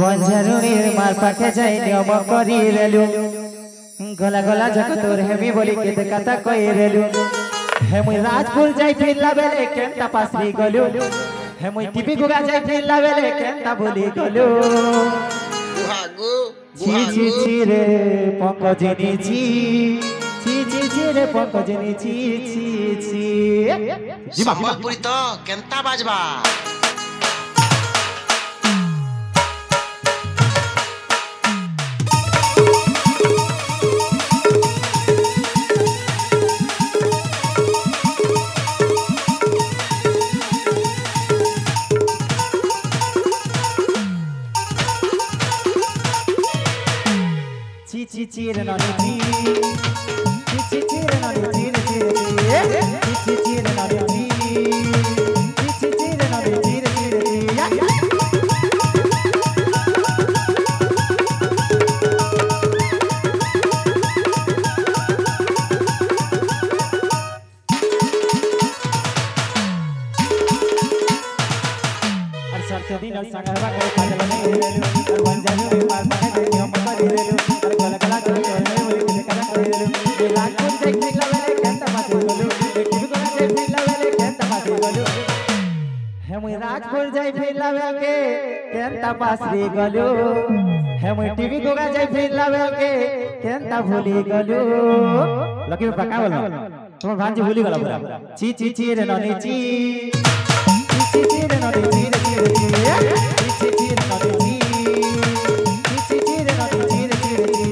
वंझरुणीर मार पाखे जाई नियम करी रेलु गला गला जक तोर हेमी बोली के कथा कई रेलु हे मुई राजपुर जाई फिरला बेले केनता पासरी गलु हे मुई टीपी गुगा जाई फिरला बेले केनता भूली गलु ची ची ची रे पंकजनी ची ची ची ची रे पंकजनी ची ची ची सम्बलपुरी तो केनता बाजबा ची ची ची रे नानी ची ची ची रे नानी ची ची ची ची ची रे नानी ची ची ची रे नानी ची ची और सरते दिन और संगरवा करे पागल नहीं रेलु और वंजन में मार पाके दे हम कर रेलु और गला गला कर बोली के करा कर रेलु ये राजपुर देख निकला वेले केनता बात बोलु एक भी कोना देख निकला वेले केनता बात बोलु हे मुई राजपुर जाई फिरला वेले केनता पास रे गलु हे मुई टीवी गोगा जाई फिरला वेले केनता भूली गलु लकी पक्का बोल तुम भांजी भूली गला पूरा ची ची ची रे ननी ची ची ची रे ननी ची ची ची ची रे ननी ची ची ची रे ननी ची ची